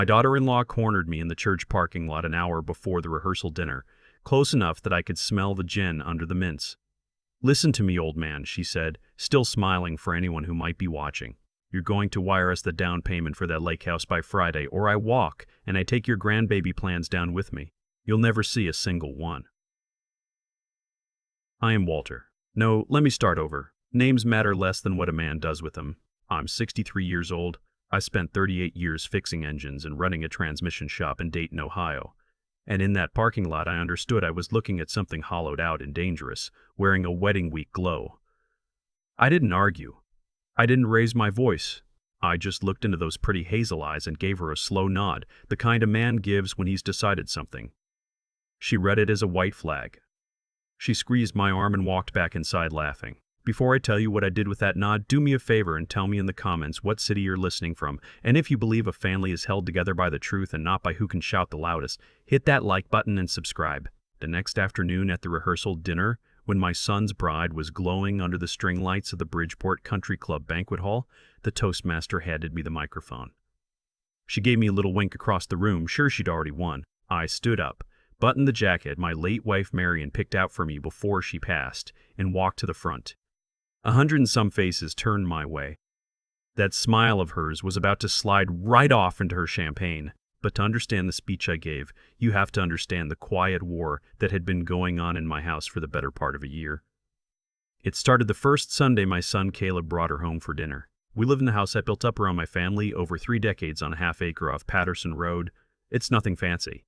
My daughter-in-law cornered me in the church parking lot an hour before the rehearsal dinner, close enough that I could smell the gin under the mints. "Listen to me, old man," she said, still smiling for anyone who might be watching. "You're going to wire us the down payment for that lake house by Friday, or I walk, and I take your grandbaby plans down with me. You'll never see a single one." I am Walter. No, let me start over. Names matter less than what a man does with them. I'm 63 years old. I spent 38 years fixing engines and running a transmission shop in Dayton, Ohio. And in that parking lot I understood I was looking at something hollowed out and dangerous, wearing a wedding week glow. I didn't argue. I didn't raise my voice. I just looked into those pretty hazel eyes and gave her a slow nod, the kind a man gives when he's decided something. She read it as a white flag. She squeezed my arm and walked back inside laughing. "Before I tell you what I did with that nod, do me a favor and tell me in the comments what city you're listening from, and if you believe a family is held together by the truth and not by who can shout the loudest, hit that like button and subscribe." The next afternoon at the rehearsal dinner, when my son's bride was glowing under the string lights of the Bridgeport Country Club banquet hall, the toastmaster handed me the microphone. She gave me a little wink across the room, sure she'd already won. I stood up, buttoned the jacket my late wife Marion picked out for me before she passed, and walked to the front. 100 and some faces turned my way. That smile of hers was about to slide right off into her champagne. But to understand the speech I gave, you have to understand the quiet war that had been going on in my house for the better part of a year. It started the first Sunday my son Caleb brought her home for dinner. We live in the house I built up around my family over 3 decades on a half-acre off Patterson Road. It's nothing fancy.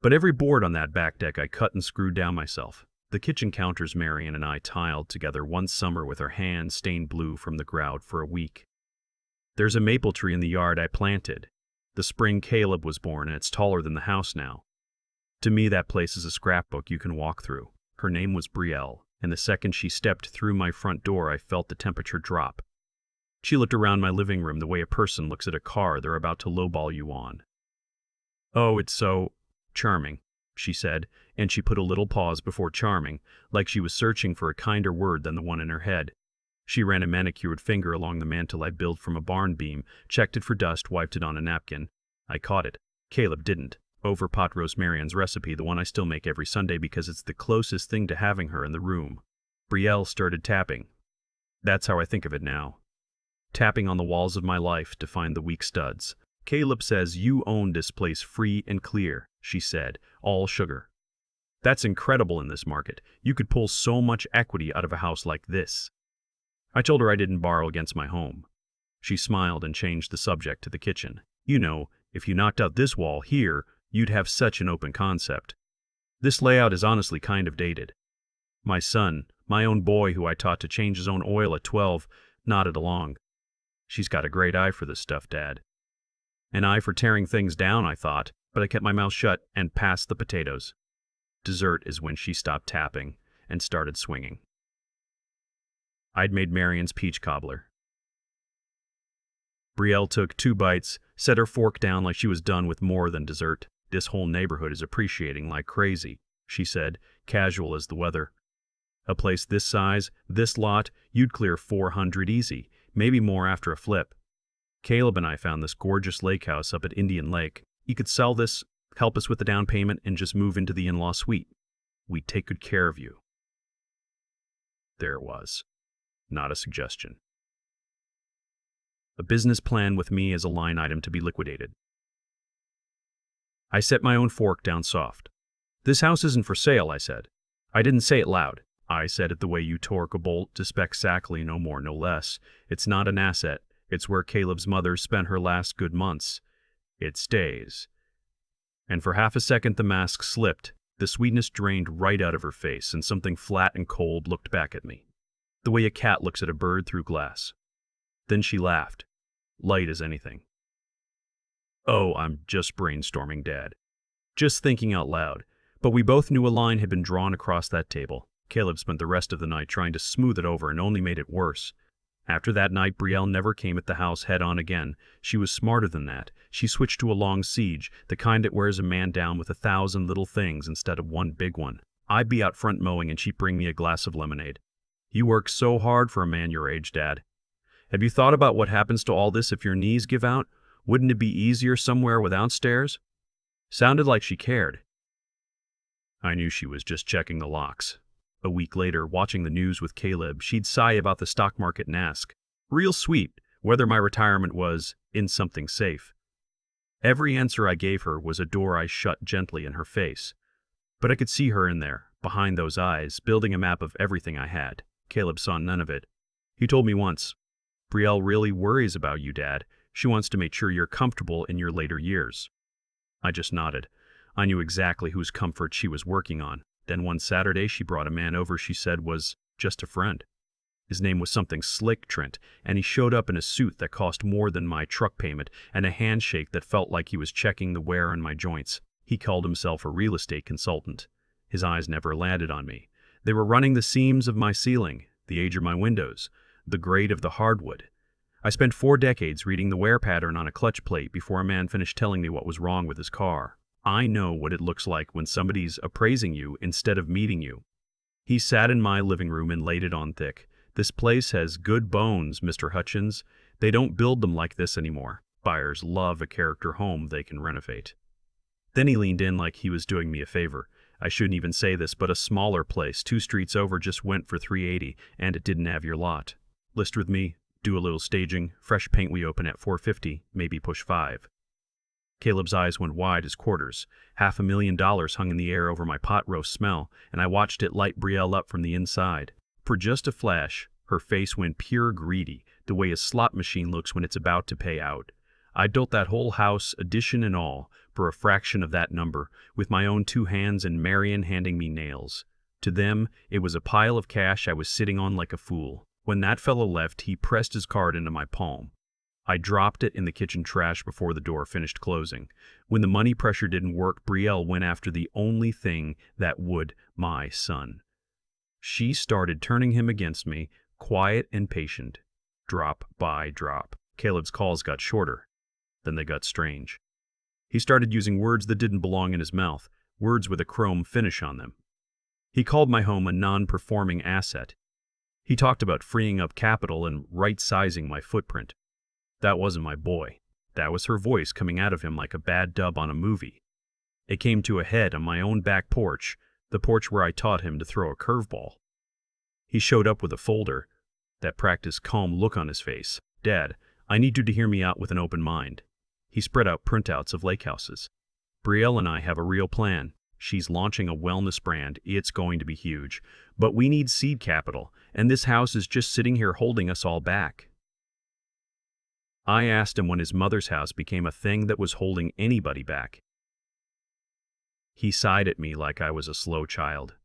But every board on that back deck I cut and screwed down myself. The kitchen counters Marion and I tiled together one summer with our hands stained blue from the grout for a week. There's a maple tree in the yard I planted. The spring Caleb was born, and it's taller than the house now. To me, that place is a scrapbook you can walk through. Her name was Brielle, and the second she stepped through my front door I felt the temperature drop. She looked around my living room the way a person looks at a car they're about to lowball you on. "Oh, it's so charming," she said, and she put a little pause before charming, like she was searching for a kinder word than the one in her head. She ran a manicured finger along the mantel I built from a barn beam, checked it for dust, wiped it on a napkin. I caught it. Caleb didn't. Over pot roast Marian's recipe, the one I still make every Sunday because it's the closest thing to having her in the room. Brielle started tapping. That's how I think of it now. Tapping on the walls of my life to find the weak studs. "Caleb says you own this place free and clear," she said, all sugar. "That's incredible in this market. You could pull so much equity out of a house like this." I told her I didn't borrow against my home. She smiled and changed the subject to the kitchen. "You know, if you knocked out this wall here, you'd have such an open concept. This layout is honestly kind of dated." My son, my own boy who I taught to change his own oil at 12, nodded along. "She's got a great eye for this stuff, Dad." An eye for tearing things down, I thought, but I kept my mouth shut and passed the potatoes. Dessert is when she stopped tapping and started swinging. I'd made Marion's peach cobbler. Brielle took 2 bites, set her fork down like she was done with more than dessert. "This whole neighborhood is appreciating like crazy," she said, casual as the weather. "A place this size, this lot, you'd clear 400 easy, maybe more after a flip. Caleb and I found this gorgeous lake house up at Indian Lake. You could sell this, help us with the down payment, and just move into the in-law suite. We'd take good care of you." There it was. Not a suggestion. A business plan with me as a line item to be liquidated. I set my own fork down soft. "This house isn't for sale," I said. I didn't say it loud. I said it the way you torque a bolt to spec exactly, no more, no less. It's not an asset. It's where Caleb's mother spent her last good months. It stays. And for half a second the mask slipped. The sweetness drained right out of her face, and something flat and cold looked back at me. The way a cat looks at a bird through glass. Then she laughed, light as anything. "Oh, I'm just brainstorming, Dad. Just thinking out loud." But we both knew a line had been drawn across that table. Caleb spent the rest of the night trying to smooth it over and only made it worse. After that night, Brielle never came at the house head-on again. She was smarter than that. She switched to a long siege, the kind that wears a man down with 1,000 little things instead of one big one. I'd be out front mowing and she'd bring me a glass of lemonade. "You work so hard for a man your age, Dad. Have you thought about what happens to all this if your knees give out? Wouldn't it be easier somewhere without stairs? Sounded like she cared. I knew she was just checking the locks. A week later, watching the news with Caleb, she'd sigh about the stock market and ask, real sweet, whether my retirement was in something safe. Every answer I gave her was a door I shut gently in her face. But I could see her in there, behind those eyes, building a map of everything I had. Caleb saw none of it. He told me once, Brielle really worries about you, Dad. She wants to make sure you're comfortable in your later years. I just nodded. I knew exactly whose comfort she was working on. Then one Saturday she brought a man over she said was just a friend. His name was something slick, Trent, and he showed up in a suit that cost more than my truck payment and a handshake that felt like he was checking the wear on my joints. He called himself a real estate consultant. His eyes never landed on me. They were running the seams of my ceiling, the age of my windows, the grade of the hardwood. I spent 4 decades reading the wear pattern on a clutch plate before a man finished telling me what was wrong with his car. I know what it looks like when somebody's appraising you instead of meeting you. He sat in my living room and laid it on thick. This place has good bones, Mr. Hutchens. They don't build them like this anymore. Buyers love a character home they can renovate. Then he leaned in like he was doing me a favor. I shouldn't even say this, but a smaller place 2 streets over just went for $380, and it didn't have your lot. List with me, do a little staging, fresh paint we open at $450, maybe push $5. Caleb's eyes went wide as quarters. $500,000 hung in the air over my pot roast smell, and I watched it light Brielle up from the inside. For just a flash, her face went pure greedy, the way a slot machine looks when it's about to pay out. I'd built that whole house, addition and all, for a fraction of that number, with my own 2 hands and Marion handing me nails. To them, it was a pile of cash I was sitting on like a fool. When that fellow left, he pressed his card into my palm. I dropped it in the kitchen trash before the door finished closing. When the money pressure didn't work, Brielle went after the only thing that would, my son. She started turning him against me, quiet and patient, drop by drop. Caleb's calls got shorter. Then they got strange. He started using words that didn't belong in his mouth, words with a chrome finish on them. He called my home a non-performing asset. He talked about freeing up capital and right-sizing my footprint. That wasn't my boy. That was her voice coming out of him like a bad dub on a movie. It came to a head on my own back porch, the porch where I taught him to throw a curveball. He showed up with a folder, that practiced calm look on his face. Dad, I need you to hear me out with an open mind. He spread out printouts of lake houses. Brielle and I have a real plan. She's launching a wellness brand. It's going to be huge. But we need seed capital, and this house is just sitting here holding us all back. I asked him when his mother's house became a thing that was holding anybody back. He sighed at me like I was a slow child.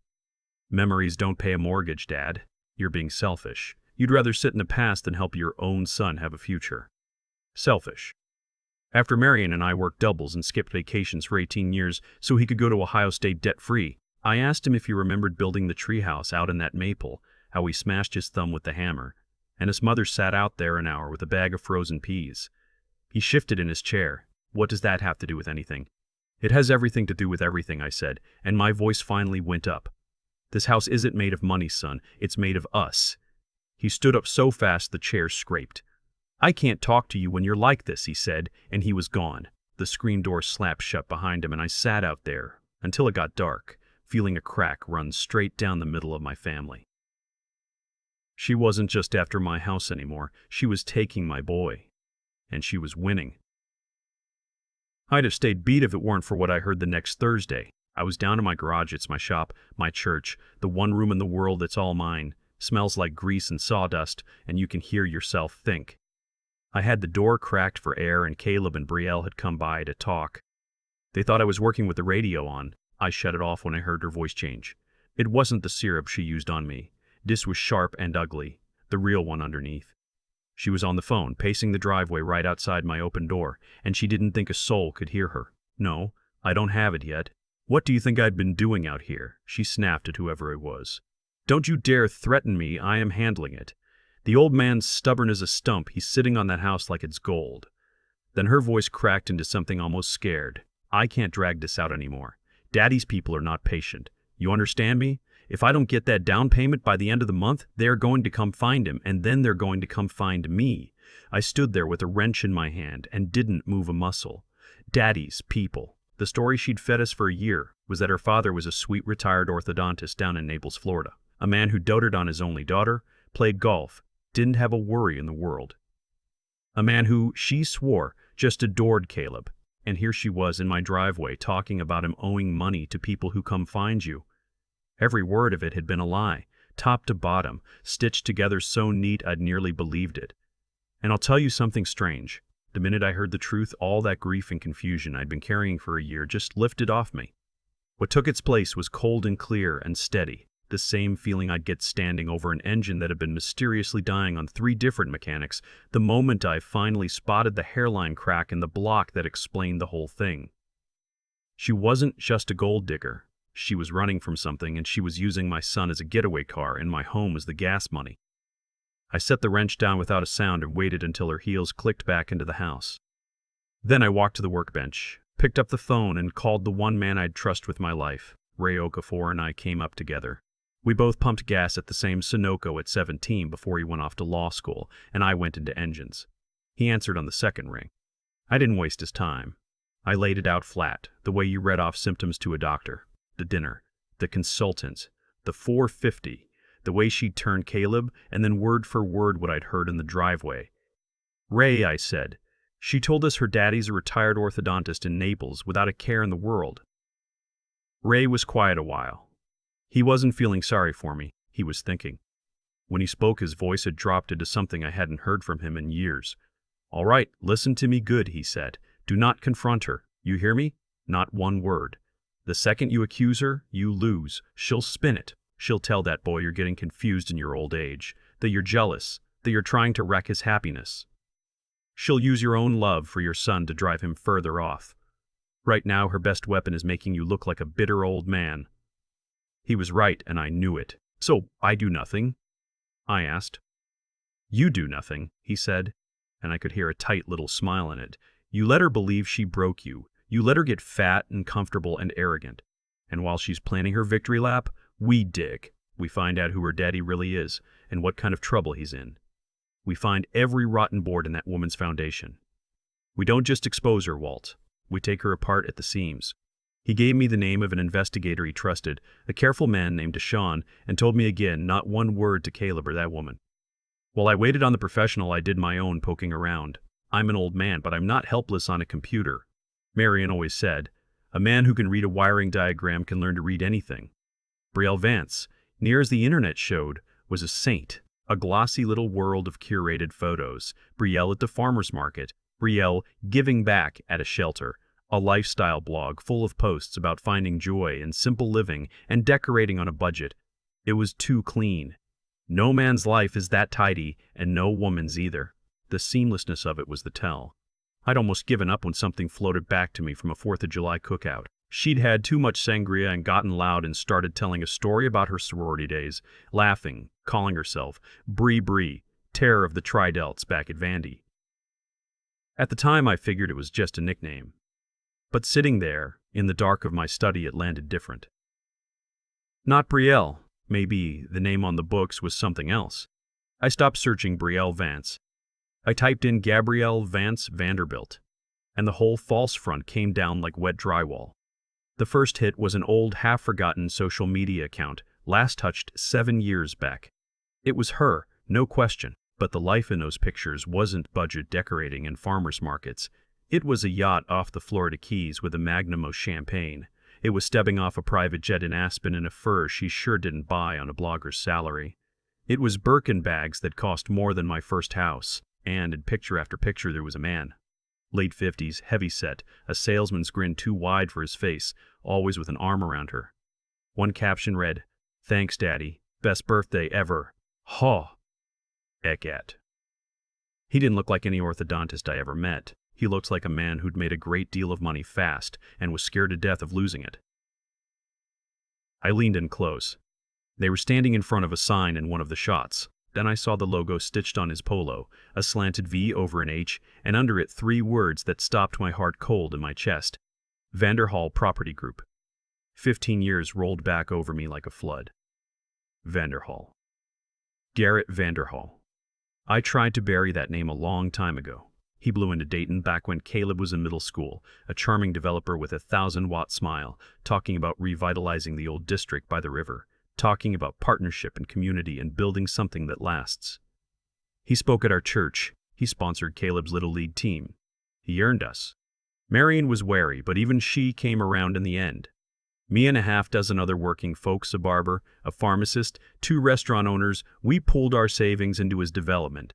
Memories don't pay a mortgage, Dad. You're being selfish. You'd rather sit in the past than help your own son have a future. Selfish. After Marion and I worked doubles and skipped vacations for 18 years so he could go to Ohio State debt-free, I asked him if he remembered building the treehouse out in that maple, how he smashed his thumb with the hammer, and his mother sat out there an hour with a bag of frozen peas. He shifted in his chair. What does that have to do with anything? It has everything to do with everything, I said, and my voice finally went up. This house isn't made of money, son. It's made of us. He stood up so fast the chair scraped. I can't talk to you when you're like this, he said, and he was gone. The screen door slapped shut behind him, and I sat out there until it got dark, feeling a crack run straight down the middle of my family. She wasn't just after my house anymore. She was taking my boy. And she was winning. I'd have stayed beat if it weren't for what I heard the next Thursday. I was down in my garage. It's my shop, my church, the one room in the world that's all mine. Smells like grease and sawdust, and you can hear yourself think. I had the door cracked for air, and Caleb and Brielle had come by to talk. They thought I was working with the radio on. I shut it off when I heard her voice change. It wasn't the syrup she used on me. This was sharp and ugly, the real one underneath. She was on the phone, pacing the driveway right outside my open door, and she didn't think a soul could hear her. No, I don't have it yet. What do you think I'd been doing out here? She snapped at whoever it was. Don't you dare threaten me. I am handling it. The old man's stubborn as a stump. He's sitting on that house like it's gold. Then her voice cracked into something almost scared. I can't drag this out anymore. Daddy's people are not patient. You understand me? If I don't get that down payment by the end of the month, they're going to come find him, and then they're going to come find me. I stood there with a wrench in my hand and didn't move a muscle. Daddy's people. The story she'd fed us for a year was that her father was a sweet retired orthodontist down in Naples, Florida. A man who doted on his only daughter, played golf, didn't have a worry in the world. A man who, she swore, just adored Caleb. And here she was in my driveway talking about him owing money to people who come find you. Every word of it had been a lie, top to bottom, stitched together so neat I'd nearly believed it. And I'll tell you something strange. The minute I heard the truth, all that grief and confusion I'd been carrying for a year just lifted off me. What took its place was cold and clear and steady, the same feeling I'd get standing over an engine that had been mysteriously dying on 3 different mechanics the moment I finally spotted the hairline crack in the block that explained the whole thing. She wasn't just a gold digger. She was running from something, and she was using my son as a getaway car and my home as the gas money. I set the wrench down without a sound and waited until her heels clicked back into the house. Then I walked to the workbench, picked up the phone, and called the one man I'd trust with my life. Ray Okafor and I came up together. We both pumped gas at the same Sunoco at 17 before he went off to law school, and I went into engines. He answered on the second ring. I didn't waste his time. I laid it out flat, the way you read off symptoms to a doctor. The dinner, the consultants, the $450, the way she'd turned Caleb, and then word for word what I'd heard in the driveway. Ray, I said, she told us her daddy's a retired orthodontist in Naples without a care in the world. Ray was quiet a while. He wasn't feeling sorry for me, he was thinking. When he spoke, his voice had dropped into something I hadn't heard from him in years. All right, listen to me good, he said. Do not confront her. You hear me? Not one word. The second you accuse her, you lose. She'll spin it. She'll tell that boy you're getting confused in your old age, that you're jealous, that you're trying to wreck his happiness. She'll use your own love for your son to drive him further off. Right now, her best weapon is making you look like a bitter old man. He was right, and I knew it. So, I do nothing? I asked. You do nothing, he said, and I could hear a tight little smile in it. You let her believe she broke you. You let her get fat and comfortable and arrogant. And while she's planning her victory lap, we dig. We find out who her daddy really is and what kind of trouble he's in. We find every rotten board in that woman's foundation. We don't just expose her, Walt. We take her apart at the seams. He gave me the name of an investigator he trusted, a careful man named Deshawn, and told me again not one word to Caleb or that woman. While I waited on the professional, I did my own poking around. I'm an old man, but I'm not helpless on a computer. Marion always said, a man who can read a wiring diagram can learn to read anything. Brielle Vance, near as the internet showed, was a saint, a glossy little world of curated photos. Brielle at the farmer's market, Brielle giving back at a shelter, a lifestyle blog full of posts about finding joy in simple living and decorating on a budget. It was too clean. No man's life is that tidy, and no woman's either. The seamlessness of it was the tell. I'd almost given up when something floated back to me from a 4th of July cookout. She'd had too much sangria and gotten loud and started telling a story about her sorority days, laughing, calling herself Bree Bree, terror of the Tri-Delts back at Vandy. At the time, I figured it was just a nickname. But sitting there, in the dark of my study, it landed different. Not Brielle. Maybe the name on the books was something else. I stopped searching Brielle Vance. I typed in Gabrielle Vance Vanderbilt, and the whole false front came down like wet drywall. The first hit was an old, half-forgotten social media account, last touched 7 years back. It was her, no question, but the life in those pictures wasn't budget decorating in farmers markets. It was a yacht off the Florida Keys with a magnum of champagne. It was stepping off a private jet in Aspen in a fur she sure didn't buy on a blogger's salary. It was Birkin bags that cost more than my first house, and in picture after picture there was a man. Late 50s, heavy-set, a salesman's grin too wide for his face, always with an arm around her. One caption read, "Thanks, Daddy. Best birthday ever. Haw." Ekat. He didn't look like any orthodontist I ever met. He looked like a man who'd made a great deal of money fast and was scared to death of losing it. I leaned in close. They were standing in front of a sign in one of the shots. Then I saw the logo stitched on his polo, a slanted V over an H, and under it 3 words that stopped my heart cold in my chest. Vanderhall Property Group. 15 years rolled back over me like a flood. Vanderhall. Garrett Vanderhall. I tried to bury that name a long time ago. He blew into Dayton back when Caleb was in middle school, a charming developer with a 1,000-watt smile, talking about revitalizing the old district by the river, talking about partnership and community and building something that lasts. He spoke at our church. He sponsored Caleb's Little League team. He earned us. Marion was wary, but even she came around in the end. Me and a half dozen other working folks, a barber, a pharmacist, 2 restaurant owners, we pooled our savings into his development.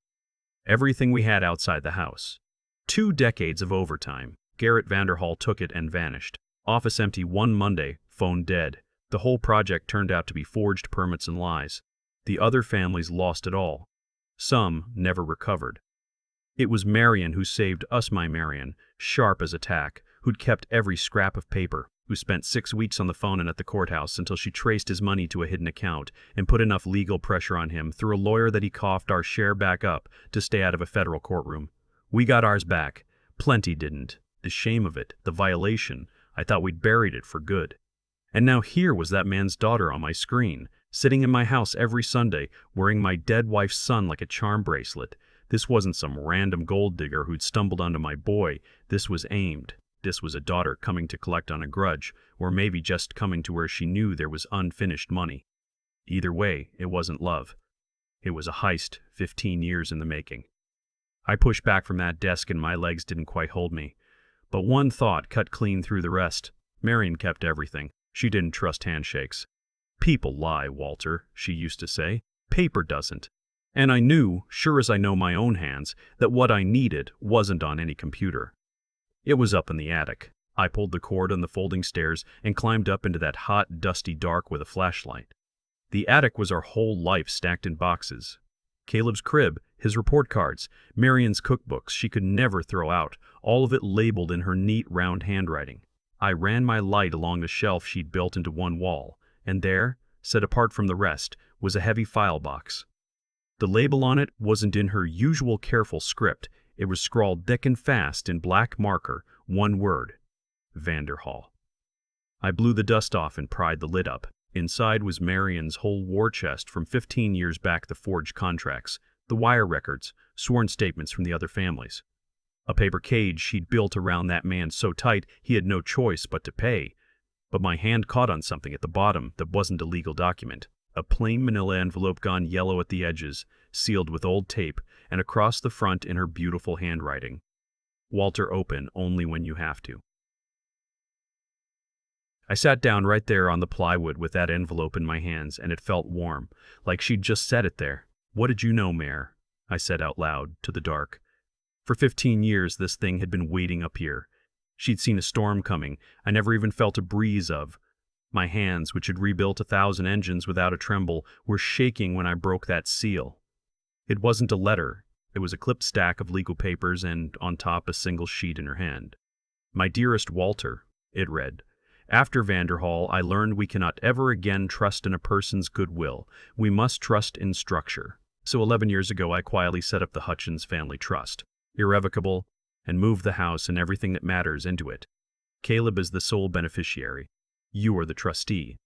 Everything we had outside the house. 2 decades of overtime. Garrett Vanderhall took it and vanished. Office empty one Monday, phone dead. The whole project turned out to be forged permits and lies. The other families lost it all. Some never recovered. It was Marion who saved us, my Marion, sharp as a tack, who'd kept every scrap of paper, who spent 6 weeks on the phone and at the courthouse until she traced his money to a hidden account and put enough legal pressure on him through a lawyer that he coughed our share back up to stay out of a federal courtroom. We got ours back. Plenty didn't. The shame of it, the violation, I thought we'd buried it for good. And now here was that man's daughter on my screen, sitting in my house every Sunday, wearing my dead wife's son like a charm bracelet. This wasn't some random gold digger who'd stumbled onto my boy. This was aimed. This was a daughter coming to collect on a grudge, or maybe just coming to where she knew there was unfinished money. Either way, it wasn't love. It was a heist, 15 years in the making. I pushed back from that desk and my legs didn't quite hold me. But one thought cut clean through the rest. Marion kept everything. She didn't trust handshakes. People lie, Walter, she used to say. Paper doesn't. And I knew, sure as I know my own hands, that what I needed wasn't on any computer. It was up in the attic. I pulled the cord on the folding stairs and climbed up into that hot, dusty dark with a flashlight. The attic was our whole life stacked in boxes. Caleb's crib, his report cards, Marion's cookbooks she could never throw out, all of it labeled in her neat, round handwriting. I ran my light along the shelf she'd built into one wall, and there, set apart from the rest, was a heavy file box. The label on it wasn't in her usual careful script. It was scrawled thick and fast in black marker, one word: Vanderhall. I blew the dust off and pried the lid up. Inside was Marion's whole war chest from 15 years back, the forged contracts, the wire records, sworn statements from the other families. A paper cage she'd built around that man so tight he had no choice but to pay. But my hand caught on something at the bottom that wasn't a legal document. A plain manila envelope gone yellow at the edges, sealed with old tape, and across the front in her beautiful handwriting. Walter, open only when you have to. I sat down right there on the plywood with that envelope in my hands, and it felt warm, like she'd just set it there. What did you know, Mare? I said out loud, to the dark. For 15 years this thing had been waiting up here. She'd seen a storm coming I never even felt a breeze of. My hands, which had rebuilt 1,000 engines without a tremble, were shaking when I broke that seal. It wasn't a letter. It was a clipped stack of legal papers and, on top, a single sheet in her hand. My dearest Walter, it read. After Vanderhall, I learned we cannot ever again trust in a person's goodwill. We must trust in structure. So 11 years ago, I quietly set up the Hutchens Family Trust, irrevocable, and moved the house and everything that matters into it. Caleb is the sole beneficiary. You are the trustee.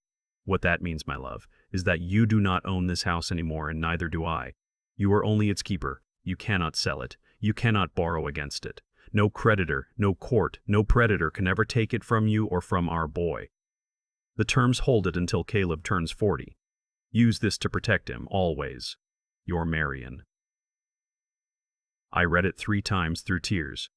What that means, my love, is that you do not own this house anymore, and neither do I. You are only its keeper. You cannot sell it. You cannot borrow against it. No creditor, no court, no predator can ever take it from you or from our boy. The terms hold it until Caleb turns 40. Use this to protect him, always. Your Marion. I read it 3 times through tears.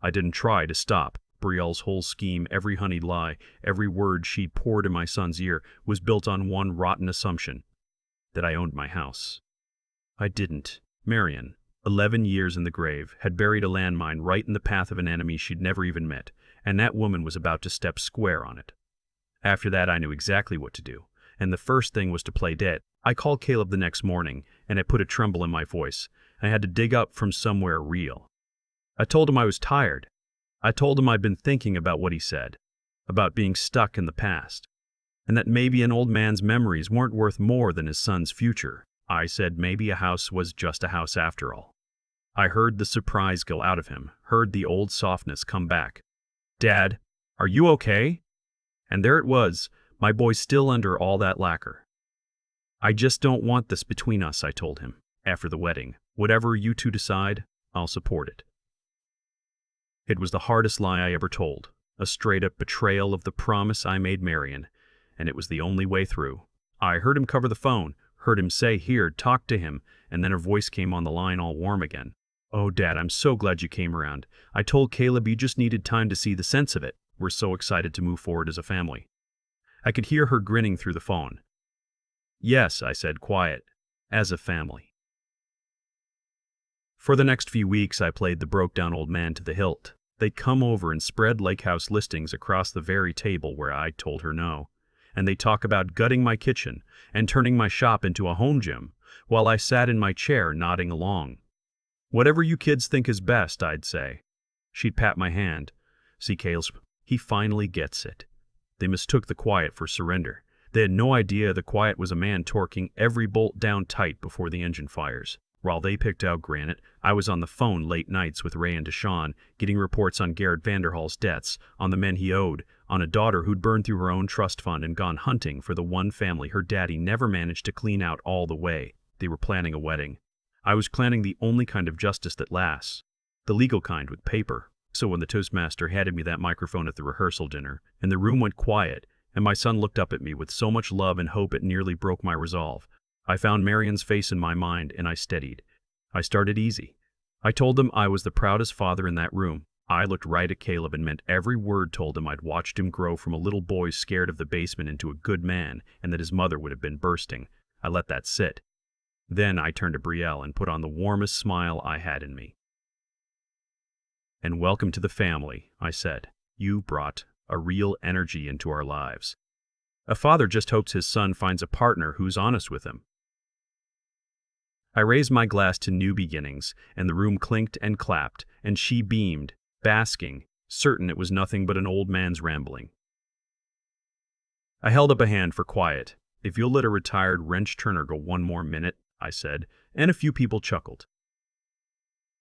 I didn't try to stop. Brielle's whole scheme, every honeyed lie, every word she poured in my son's ear, was built on one rotten assumption: that I owned my house. I didn't. Marion, 11 years in the grave, had buried a landmine right in the path of an enemy she'd never even met, and that woman was about to step square on it. After that, I knew exactly what to do, and the first thing was to play dead. I called Caleb the next morning, and I put a tremble in my voice. I had to dig up from somewhere real. I told him I was tired. I told him I'd been thinking about what he said, about being stuck in the past, and that maybe an old man's memories weren't worth more than his son's future. I said maybe a house was just a house after all. I heard the surprise go out of him, heard the old softness come back. Dad, are you okay? And there it was, my boy still under all that lacquer. I just don't want this between us, I told him. After the wedding, Whatever you two decide, I'll support it. It was the hardest lie I ever told, a straight-up betrayal of the promise I made Marion, and it was the only way through. I heard him cover the phone, heard him say, "Here, talk to him," and then her voice came on the line all warm again. "Oh, Dad, I'm so glad you came around. I told Caleb you just needed time to see the sense of it. We're so excited to move forward as a family." I could hear her grinning through the phone. "Yes," I said, quiet, "as a family." For the next few weeks, I played the broke-down old man to the hilt. They'd come over and spread lake house listings across the very table where I told her no. And they'd talk about gutting my kitchen and turning my shop into a home gym, while I sat in my chair nodding along. "Whatever you kids think is best," I'd say. She'd pat my hand. "See, Caleb, he finally gets it." They mistook the quiet for surrender. They had no idea the quiet was a man torquing every bolt down tight before the engine fires. While they picked out granite, I was on the phone late nights with Ray and Deshawn, getting reports on Garrett Vanderhall's debts, on the men he owed, on a daughter who'd burned through her own trust fund and gone hunting for the one family her daddy never managed to clean out all the way. They were planning a wedding. I was planning the only kind of justice that lasts, the legal kind with paper. So when the Toastmaster handed me that microphone at the rehearsal dinner, and the room went quiet, and my son looked up at me with so much love and hope it nearly broke my resolve, I found Marion's face in my mind and I steadied. I started easy. I told him I was the proudest father in that room. I looked right at Caleb and meant every word, told him I'd watched him grow from a little boy scared of the basement into a good man, and that his mother would have been bursting. I let that sit. Then I turned to Brielle and put on the warmest smile I had in me. "And welcome to the family," I said. "You brought a real energy into our lives. A father just hopes his son finds a partner who's honest with him." I raised my glass to new beginnings, and the room clinked and clapped, and she beamed, basking, certain it was nothing but an old man's rambling. I held up a hand for quiet. "If you'll let a retired wrench turner go one more minute," I said, and a few people chuckled.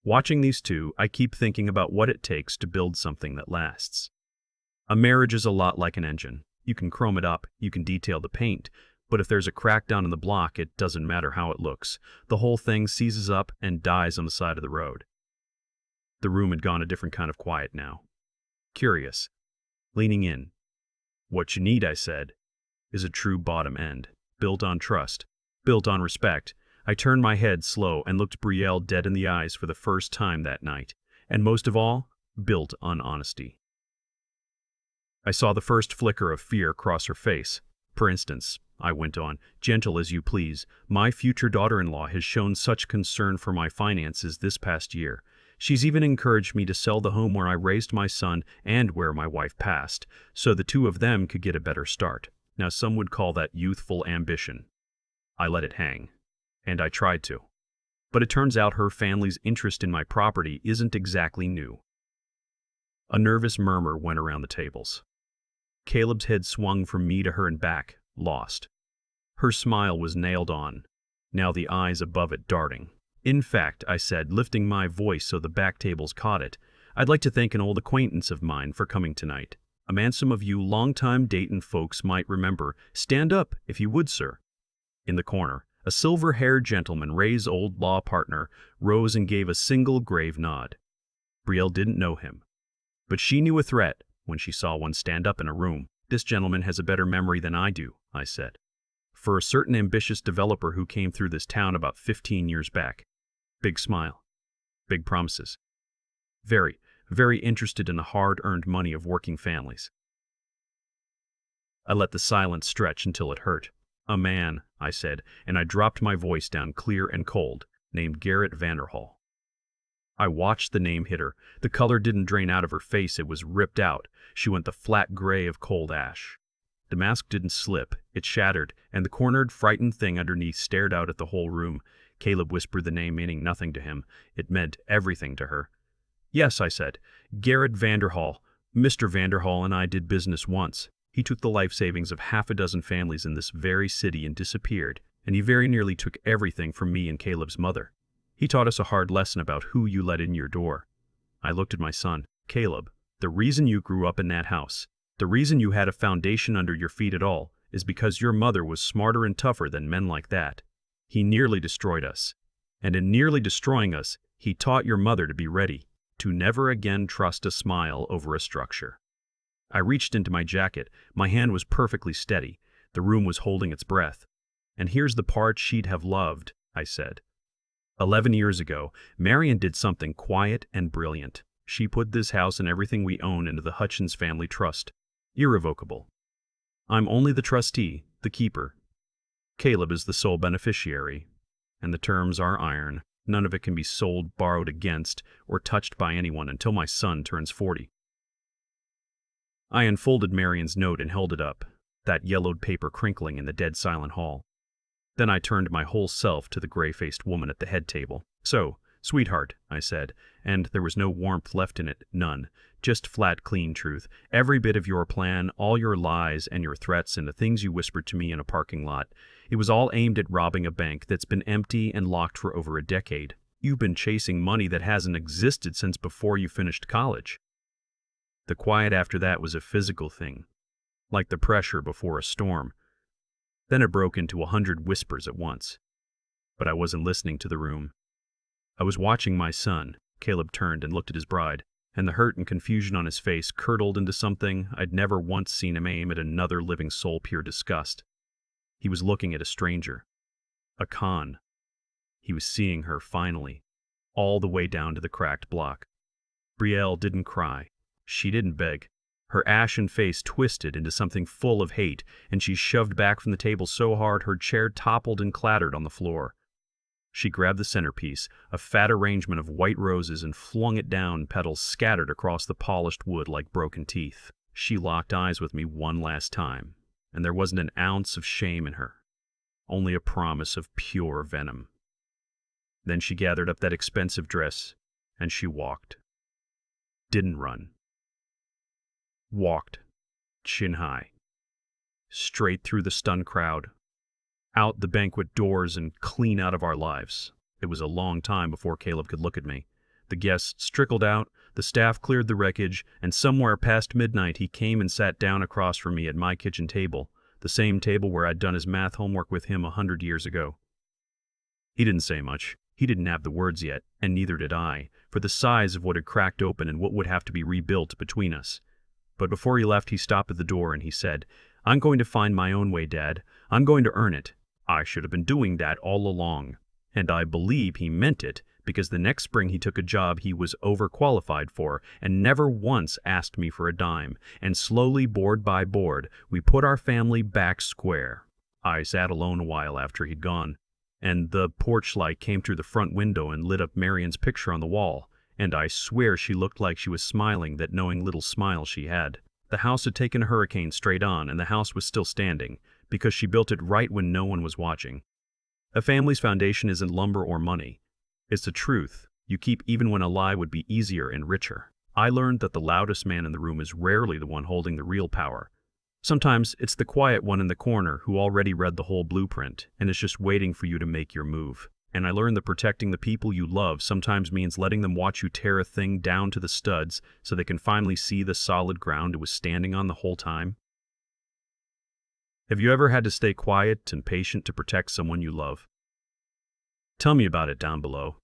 Watching these two, I keep thinking about what it takes to build something that lasts. A marriage is a lot like an engine. You can chrome it up, you can detail the paint, but if there's a crack down in the block, it doesn't matter how it looks. The whole thing seizes up and dies on the side of the road. The room had gone a different kind of quiet now. Curious. Leaning in. "What you need," I said, "is a true bottom end, built on trust, built on respect." I turned my head slow and looked Brielle dead in the eyes for the first time that night, and most of all, built on honesty. I saw the first flicker of fear cross her face. "For instance," I went on, "gentle as you please, my future daughter-in-law has shown such concern for my finances this past year. She's even encouraged me to sell the home where I raised my son and where my wife passed, so the two of them could get a better start. Now some would call that youthful ambition." I let it hang. And I tried to. But it turns out her family's interest in my property isn't exactly new. A nervous murmur went around the tables. Caleb's head swung from me to her and back, lost. Her smile was nailed on, now the eyes above it darting. "In fact," I said, lifting my voice so the back tables caught it, "I'd like to thank an old acquaintance of mine for coming tonight. A man some of you long-time Dayton folks might remember. Stand up, if you would, sir." In the corner, a silver-haired gentleman, Ray's old law partner, rose and gave a single grave nod. Brielle didn't know him, but she knew a threat when she saw one stand up in a room. "This gentleman has a better memory than I do," I said. "For a certain ambitious developer who came through this town about 15 years back. Big smile. Big promises. Very, very interested in the hard-earned money of working families." I let the silence stretch until it hurt. "A man," I said, and I dropped my voice down clear and cold, "named Garrett Vanderhall." I watched the name hit her. The color didn't drain out of her face, it was ripped out. She went the flat gray of cold ash. The mask didn't slip, it shattered, and the cornered, frightened thing underneath stared out at the whole room. Caleb whispered the name, meaning nothing to him. It meant everything to her. "Yes," I said, "Garrett Vanderhall. Mr. Vanderhall and I did business once. He took the life savings of half a dozen families in this very city and disappeared, and he very nearly took everything from me and Caleb's mother. He taught us a hard lesson about who you let in your door." I looked at my son. "Caleb, the reason you grew up in that house, the reason you had a foundation under your feet at all, is because your mother was smarter and tougher than men like that. He nearly destroyed us. And in nearly destroying us, he taught your mother to be ready, to never again trust a smile over a structure. I reached into my jacket. My hand was perfectly steady. The room was holding its breath. And here's the part she'd have loved, I said. 11 years ago, Marion did something quiet and brilliant. She put this house and everything we own into the Hutchens family trust. Irrevocable. I'm only the trustee, the keeper. Caleb is the sole beneficiary. And the terms are iron. None of it can be sold, borrowed against, or touched by anyone until my son turns 40. I unfolded Marion's note and held it up, that yellowed paper crinkling in the dead silent hall. Then I turned my whole self to the gray-faced woman at the head table. So, sweetheart, I said, and there was no warmth left in it, none. Just flat, clean truth. Every bit of your plan, all your lies and your threats and the things you whispered to me in a parking lot. It was all aimed at robbing a bank that's been empty and locked for over a decade. You've been chasing money that hasn't existed since before you finished college. The quiet after that was a physical thing, like the pressure before a storm. Then it broke into 100 whispers at once. But I wasn't listening to the room. I was watching my son. Caleb turned and looked at his bride, and the hurt and confusion on his face curdled into something I'd never once seen him aim at another living soul, pure disgust. He was looking at a stranger. A con. He was seeing her finally, all the way down to the cracked block. Brielle didn't cry. She didn't beg. Her ashen face twisted into something full of hate, and she shoved back from the table so hard her chair toppled and clattered on the floor. She grabbed the centerpiece, a fat arrangement of white roses, and flung it down, petals scattered across the polished wood like broken teeth. She locked eyes with me one last time, and there wasn't an ounce of shame in her, only a promise of pure venom. Then she gathered up that expensive dress, and she walked. Didn't run. Walked, chin high, straight through the stunned crowd, out the banquet doors and clean out of our lives. It was a long time before Caleb could look at me. The guests trickled out, the staff cleared the wreckage, and somewhere past midnight he came and sat down across from me at my kitchen table, the same table where I'd done his math homework with him 100 years ago. He didn't say much. He didn't have the words yet, and neither did I, for the size of what had cracked open and what would have to be rebuilt between us. But before he left, he stopped at the door and he said, "I'm going to find my own way, Dad. I'm going to earn it. I should have been doing that all along." And I believe he meant it, because the next spring he took a job he was overqualified for and never once asked me for a dime. And slowly, board by board, we put our family back square. I sat alone a while after he'd gone, and the porch light came through the front window and lit up Marion's picture on the wall. And I swear she looked like she was smiling, that knowing little smile she had. The house had taken a hurricane straight on, and the house was still standing, because she built it right when no one was watching. A family's foundation isn't lumber or money. It's the truth you keep even when a lie would be easier and richer. I learned that the loudest man in the room is rarely the one holding the real power. Sometimes it's the quiet one in the corner who already read the whole blueprint and is just waiting for you to make your move. And I learned that protecting the people you love sometimes means letting them watch you tear a thing down to the studs so they can finally see the solid ground it was standing on the whole time. Have you ever had to stay quiet and patient to protect someone you love? Tell me about it down below.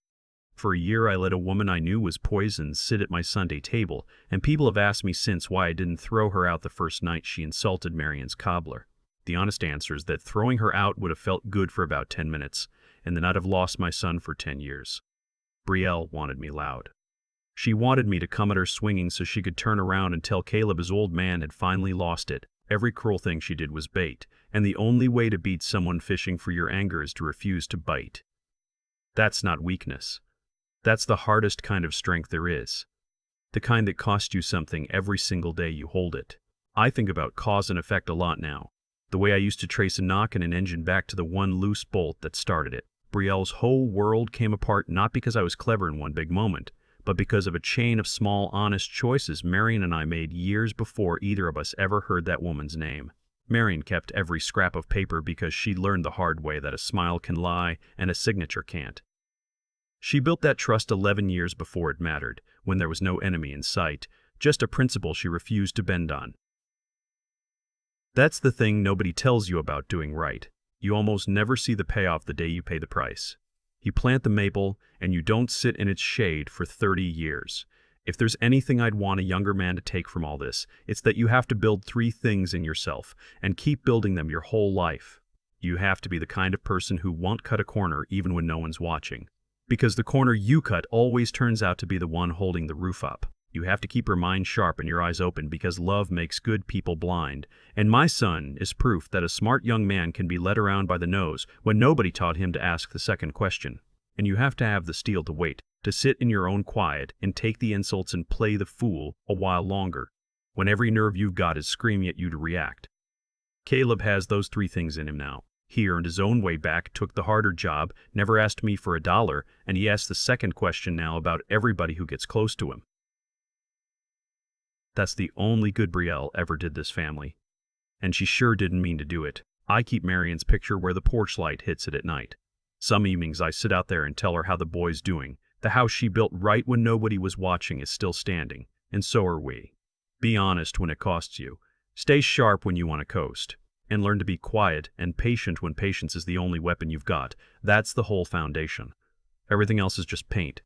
For a year I let a woman I knew was poisoned sit at my Sunday table, and people have asked me since why I didn't throw her out the first night she insulted Marion's cobbler. The honest answer is that throwing her out would have felt good for about 10 minutes, and then I'd have lost my son for 10 years. Brielle wanted me loud. She wanted me to come at her swinging so she could turn around and tell Caleb his old man had finally lost it. Every cruel thing she did was bait, and the only way to beat someone fishing for your anger is to refuse to bite. That's not weakness. That's the hardest kind of strength there is. The kind that costs you something every single day you hold it. I think about cause and effect a lot now. The way I used to trace a knock in an engine back to the one loose bolt that started it. Brielle's whole world came apart not because I was clever in one big moment, but because of a chain of small, honest choices Marion and I made years before either of us ever heard that woman's name. Marion kept every scrap of paper because she'd learned the hard way that a smile can lie and a signature can't. She built that trust 11 years before it mattered, when there was no enemy in sight, just a principle she refused to bend on. That's the thing nobody tells you about doing right. You almost never see the payoff the day you pay the price. You plant the maple, and you don't sit in its shade for 30 years. If there's anything I'd want a younger man to take from all this, it's that you have to build 3 things in yourself, and keep building them your whole life. You have to be the kind of person who won't cut a corner even when no one's watching. Because the corner you cut always turns out to be the one holding the roof up. You have to keep your mind sharp and your eyes open because love makes good people blind. And my son is proof that a smart young man can be led around by the nose when nobody taught him to ask the second question. And you have to have the steel to wait, to sit in your own quiet and take the insults and play the fool a while longer, when every nerve you've got is screaming at you to react. Caleb has those 3 things in him now. He earned his own way back, took the harder job, never asked me for $1, and he asks the second question now about everybody who gets close to him. That's the only good Brielle ever did this family. And she sure didn't mean to do it. I keep Marion's picture where the porch light hits it at night. Some evenings I sit out there and tell her how the boy's doing. The house she built right when nobody was watching is still standing, and so are we. Be honest when it costs you. Stay sharp when you want to coast. And learn to be quiet and patient when patience is the only weapon you've got. That's the whole foundation. Everything else is just paint.